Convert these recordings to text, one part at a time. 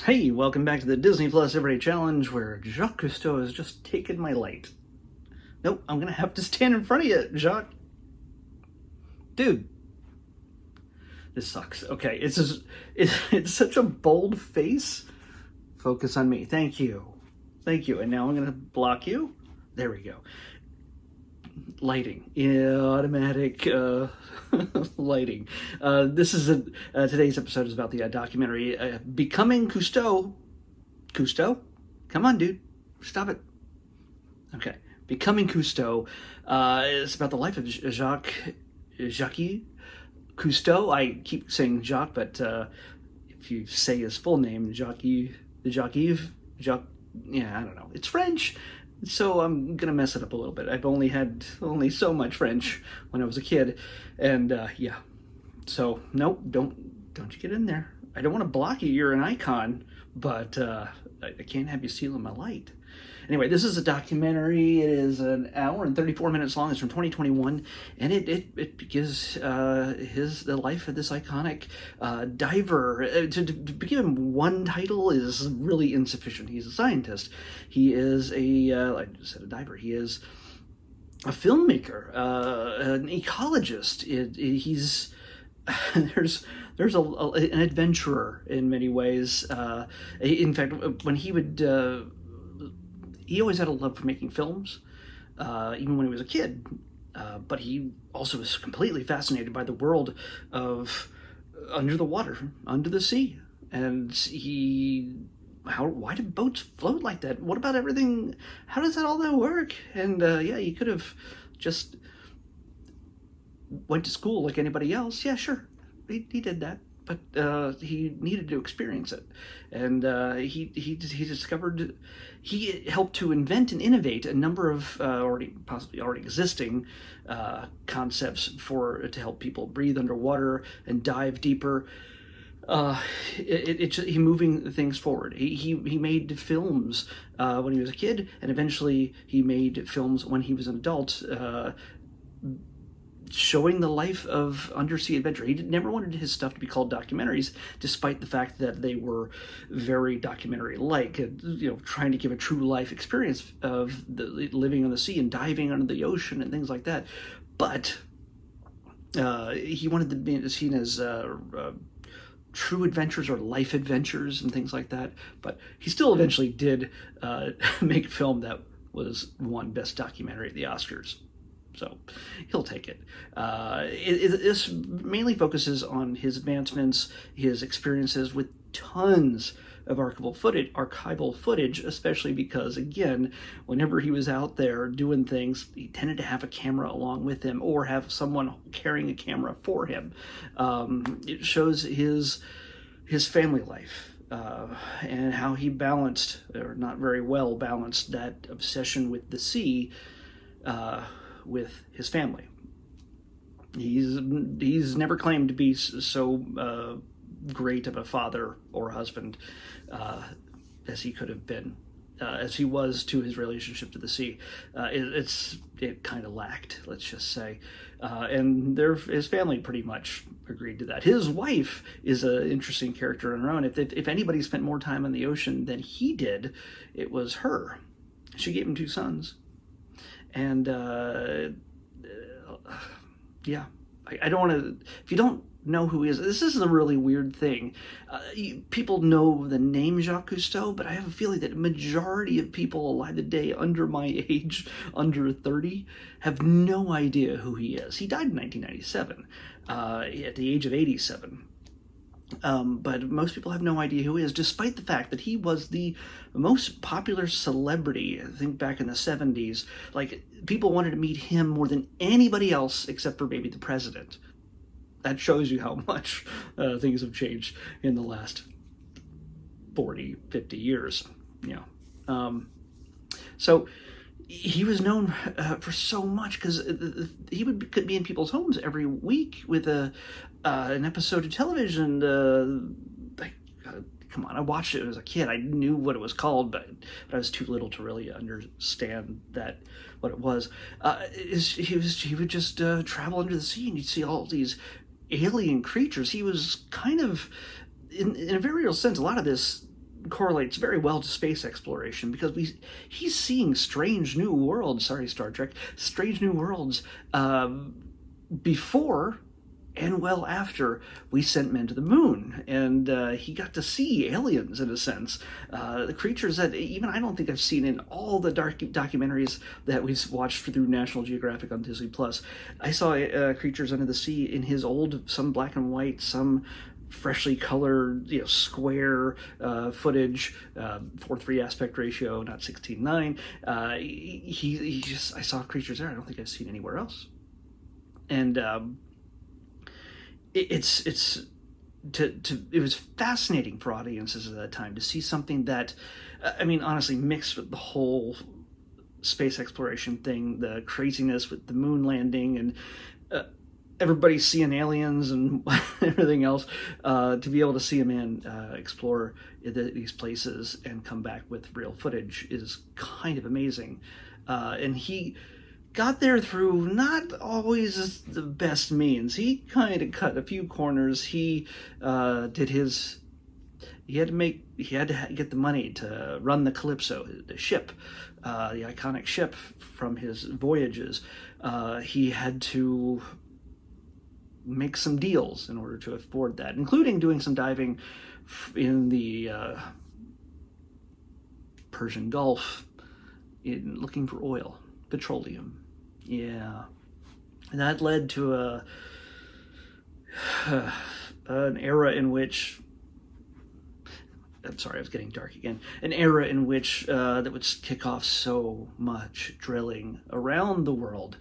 Hey, welcome back to the Disney Plus Everyday Challenge, where Jacques Cousteau has just taken my light. Nope, I'm gonna have to stand in front of you, Jacques. Dude, this sucks. Okay, it's such a bold face. Focus on me. Thank you. Thank you. And now I'm gonna block you. There we go. Lighting. Yeah, automatic lighting. Today's episode is about the documentary Becoming Cousteau. Cousteau? Come on, dude. Stop it. Okay. Becoming Cousteau is about the life of Jacques Cousteau. I keep saying Jacques, but if you say his full name, Jacques, yeah, I don't know. It's French. So I'm gonna mess it up a little bit. I've only had so much French when I was a kid, and yeah. So nope, don't you get in there. I don't want to block you. You're an icon, but I can't have you stealing my light. Anyway, this is a documentary. It is an hour and 34 minutes long. It's from 2021, and it gives the life of this iconic diver. To give him one title is really insufficient. He's a scientist. He is like I said, a diver. He is a filmmaker, an ecologist. He's there's an adventurer in many ways. In fact, when he always had a love for making films, even when he was a kid. But he also was completely fascinated by the world of under the water, under the sea. And why do boats float like that? What about everything? How does all that work? And yeah, he could have just went to school like anybody else. Yeah, sure, he did that. But he needed to experience it, and he discovered, he helped to invent and innovate a number of possibly already existing concepts to help people breathe underwater and dive deeper. He moving things forward. He made films when he was a kid, and eventually he made films when he was an adult. Showing the life of undersea adventure. He never wanted his stuff to be called documentaries, despite the fact that they were very documentary-like, trying to give a true life experience of living on the sea and diving under the ocean and things like that. But he wanted to be seen as true adventures or life adventures and things like that. But he still eventually did make a film that won Best Documentary at the Oscars. So he'll take it. This mainly focuses on his advancements, his experiences with tons of archival footage, especially because, again, whenever he was out there doing things, he tended to have a camera along with him or have someone carrying a camera for him. It shows his family life. And how he balanced, or not very well balanced, that obsession with the sea with his family. He's never claimed to be so great of a father or husband as he could have been, as he was to his relationship to the sea. It kind of lacked, let's just say, and his family pretty much agreed to that. His wife is an interesting character on her own. If anybody spent more time on the ocean than he did, it was her. She gave him 2 sons. And yeah, I don't want to. If you don't know who he is, this is a really weird thing. People know the name Jacques Cousteau, but I have a feeling that a majority of people alive today under my age, under 30, have no idea who he is. He died in 1997 at the age of 87. But most people have no idea who he is, despite the fact that he was the most popular celebrity, I think, back in the 70s. Like, people wanted to meet him more than anybody else except for maybe the president. That shows you how much things have changed in the last 40, 50 years. So he was known for so much because he could be in people's homes every week with an episode of television. Come on, I watched it as a kid. I knew what it was called, but I was too little to really understand what it was. He would just travel under the sea, and you'd see all these alien creatures. He was kind of, in a very real sense, a lot of this correlates very well to space exploration, because he's seeing strange new worlds. Sorry, Star Trek. Strange new worlds before and well after we sent men to the moon, and he got to see aliens, in a sense, the creatures that even I don't think I've seen in all the documentaries that we've watched through National Geographic on Disney Plus. I saw creatures under the sea in his old, some black and white, some freshly colored, square footage, 4:3 aspect ratio, not 16:9. He just, I saw creatures there I don't think I've seen anywhere else, and it was fascinating for audiences at that time to see something that, I mean, honestly, mixed with the whole space exploration thing, the craziness with the moon landing, and everybody seeing aliens and everything else, to be able to see a man explore these places and come back with real footage is kind of amazing. And he got there through not always the best means. He kind of cut a few corners. He did his... He had to get the money to run the Calypso, the ship, the iconic ship from his voyages. He had to make some deals in order to afford that, including doing some diving in the Persian Gulf, looking for oil, petroleum. Yeah, and that led to an era in which, I'm sorry, I was getting dark again. An era in which that would kick off so much drilling around the world,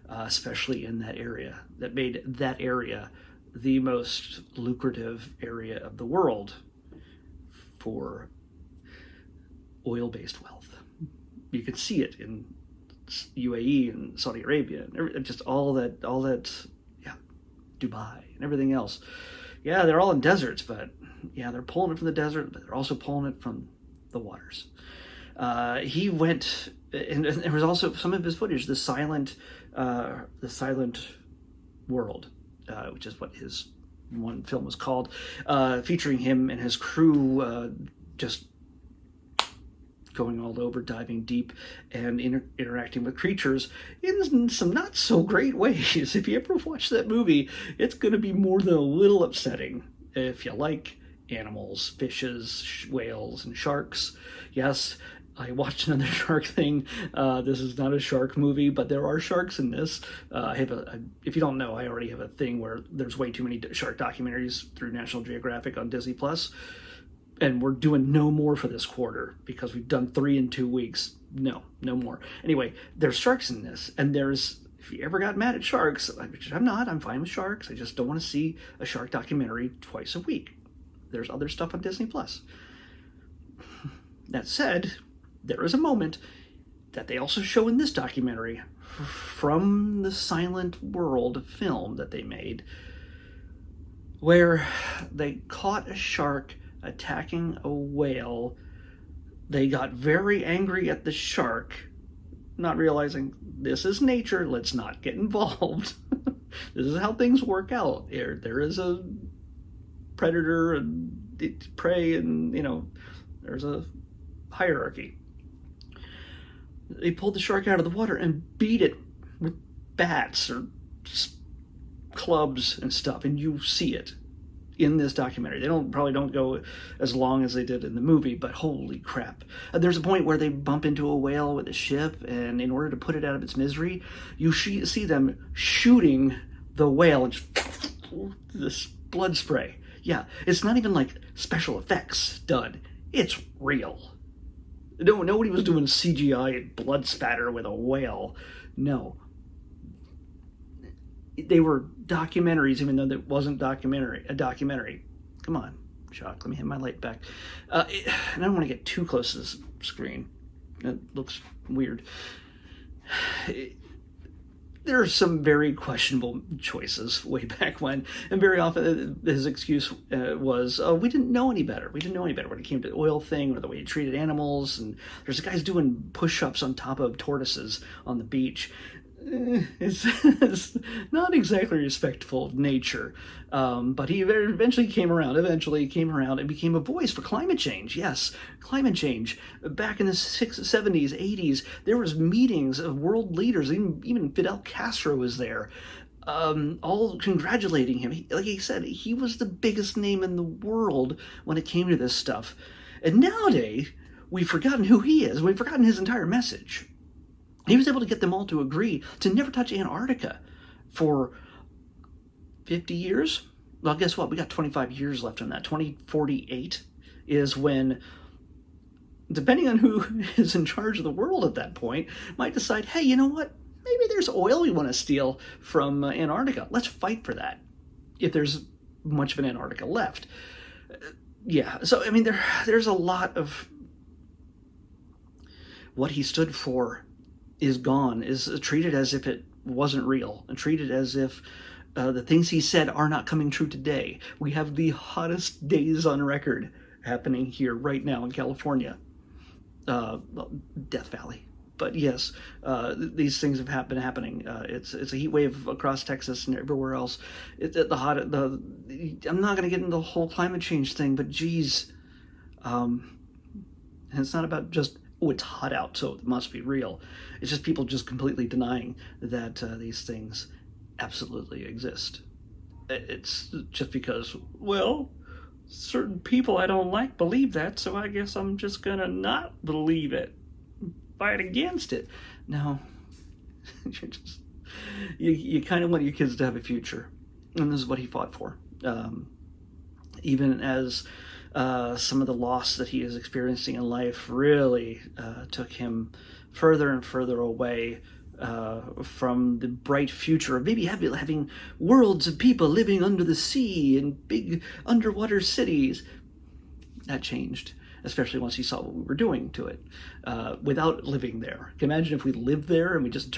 especially in that area, that made that area the most lucrative area of the world for oil-based wealth. You could see it in UAE and Saudi Arabia, and just all that, yeah, Dubai and everything else. Yeah, they're all in deserts, but yeah, they're pulling it from the desert, but they're also pulling it from the waters. He went, and there was also some of his footage, the silent world, which is what his one film was called, featuring him and his crew just going all over, diving deep, and interacting with creatures in some not so great ways. If you ever watch that movie, it's going to be more than a little upsetting. If you like animals, fishes, whales, and sharks. Yes, I watched another shark thing. This is not a shark movie, but there are sharks in this. If you don't know, I already have a thing where there's way too many shark documentaries through National Geographic on Disney Plus, and we're doing no more for this quarter because we've done 3 in 2 weeks. No more. Anyway, there's sharks in this, and there's, if you ever got mad at sharks, which I'm not, I'm fine with sharks. I just don't want to see a shark documentary twice a week. There's other stuff on Disney Plus. That said, there is a moment that they also show in this documentary from the Silent World film that they made, where they caught a shark attacking a whale. They got very angry at the shark, not realizing this is nature, let's not get involved. This is how things work out. There is a predator and prey, and there's a hierarchy. They pulled the shark out of the water and beat it with bats or clubs and stuff, and you see it in this documentary. They probably don't go as long as they did in the movie, but holy crap. There's a point where they bump into a whale with a ship, and in order to put it out of its misery, you see them shooting the whale and just this blood spray. Yeah, it's not even like special effects done. It's real. No, nobody was doing CGI blood spatter with a whale. No. They were documentaries, even though that wasn't a documentary. Come on, Chuck, let me hit my light back. And I don't want to get too close to this screen. It looks weird. There are some very questionable choices way back when, and very often his excuse was, "Oh, we didn't know any better. We didn't know any better when it came to the oil thing or the way he treated animals." And there's guys doing push-ups on top of tortoises on the beach. is not exactly respectful of nature. But he eventually came around. And became a voice for climate change. Yes, climate change. Back in the 70s, 80s, there was meetings of world leaders. Even Fidel Castro was there, all congratulating him. Like he said, he was the biggest name in the world when it came to this stuff. And nowadays, we've forgotten who he is. We've forgotten his entire message. He was able to get them all to agree to never touch Antarctica for 50 years. Well, guess what? We got 25 years left on that. 2048 is when, depending on who is in charge of the world at that point, might decide, hey, you know what? Maybe there's oil we want to steal from Antarctica. Let's fight for that, if there's much of an Antarctica left. Yeah, so, I mean, there's a lot of what he stood for is gone, is treated as if it wasn't real, and treated as if the things he said are not coming true today. We have the hottest days on record happening here right now in California. Death Valley. But yes, these things have been happening. It's a heat wave across Texas and everywhere else. I'm not going to get into the whole climate change thing, but geez, and it's not about just, oh, it's hot out, so it must be real. It's just people just completely denying that these things absolutely exist. It's just because, well, certain people I don't like believe that, so I guess I'm just gonna not believe it. Fight against it. No. you kind of want your kids to have a future. And this is what he fought for. Even as some of the loss that he is experiencing in life really took him further and further away from the bright future of maybe having worlds of people living under the sea in big underwater cities. That changed, especially once he saw what we were doing to it without living there. Can you imagine if we lived there and we just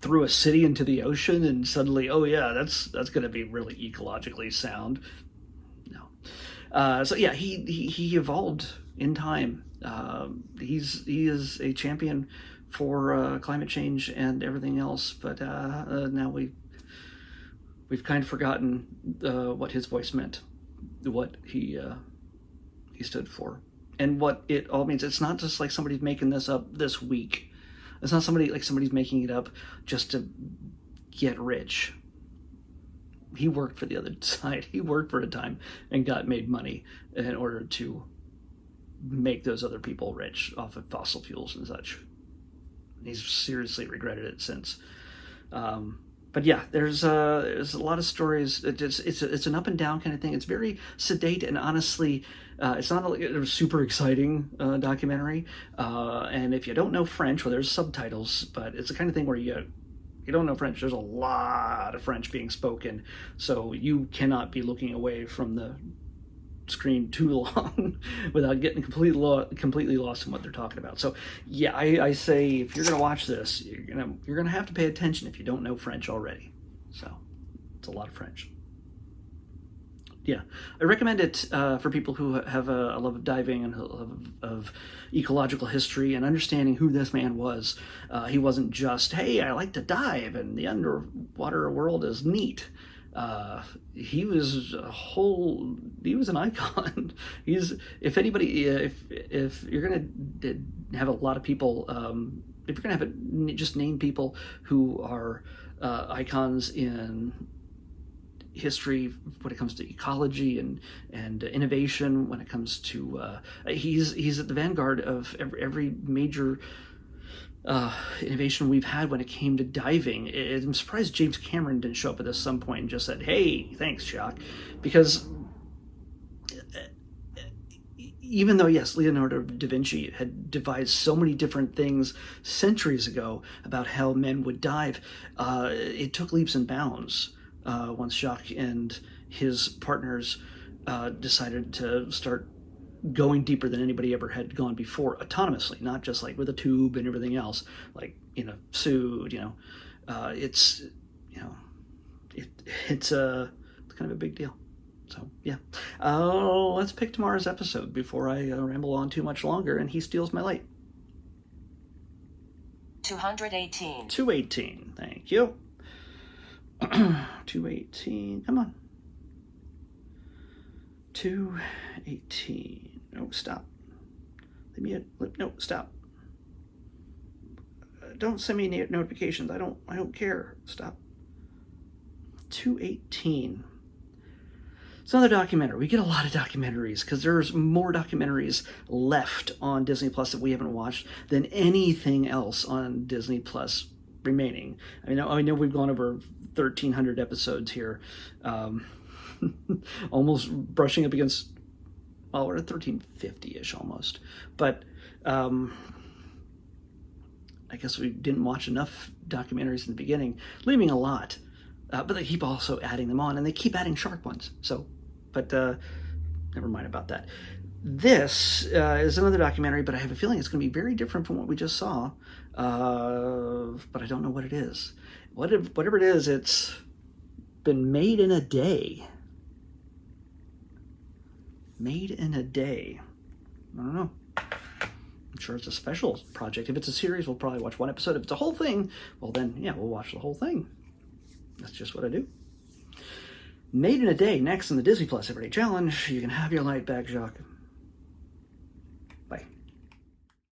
threw a city into the ocean and suddenly, oh yeah, that's going to be really ecologically sound. No. So yeah, he evolved in time. He is a champion for climate change and everything else, but now we've kind of forgotten what his voice meant, what he stood for, and what it all means. It's not just like somebody's making this up this week. It's not somebody's making it up just to get rich. He worked for the other side. He worked for a time and made money in order to make those other people rich off of fossil fuels and such. He's seriously regretted it since. But yeah, there's a lot of stories. It's an up and down kind of thing. It's very sedate, and honestly, it's not a super exciting documentary. And if you don't know French, well, there's subtitles, but it's the kind of thing where you don't know French. There's a lot of French being spoken, so you cannot be looking away from the screen too long without getting completely lost in what they're talking about. So yeah, I say if you're gonna watch this, you're gonna have to pay attention if you don't know French already. So it's a lot of French. Yeah, I recommend it for people who have a love of diving and a love of ecological history and understanding who this man was. He wasn't just, hey, I like to dive and the underwater world is neat. He was an icon. If you're gonna have a lot of people, if you're gonna just name people who are icons in history when it comes to ecology and innovation, when it comes to he's at the vanguard of every major innovation we've had when it came to diving. I'm surprised James Cameron didn't show up at some point and just said, hey, thanks, Jacques, because even though, yes, Leonardo da Vinci had devised so many different things centuries ago about how men would dive, it took leaps and bounds once Jacques and his partners decided to start going deeper than anybody ever had gone before, autonomously, not just like with a tube and everything else, like in a suit. It's it's kind of a big deal. So yeah, let's pick tomorrow's episode before I ramble on too much longer and he steals my light. 218. 218. Thank you. 218. Come on. 218. No, stop. Leave me no, stop. Don't send me notifications. I don't care. Stop. 218. It's another documentary. We get a lot of documentaries because there's more documentaries left on Disney Plus that we haven't watched than anything else on Disney Plus remaining. I know we've gone over 1,300 episodes here, almost brushing up against, well, we're at 1,350-ish almost. But I guess we didn't watch enough documentaries in the beginning, leaving a lot. But they keep also adding them on, and they keep adding shark ones. So, but never mind about that. This is another documentary, but I have a feeling it's going to be very different from what we just saw. But I don't know what it is. Whatever it is, it's been made in a day. Made in a day. I don't know. I'm sure it's a special project. If it's a series, we'll probably watch one episode. If it's a whole thing, well then, yeah, we'll watch the whole thing. That's just what I do. Made in a Day, next in the Disney Plus Everyday Challenge. You can have your light back, Jacques.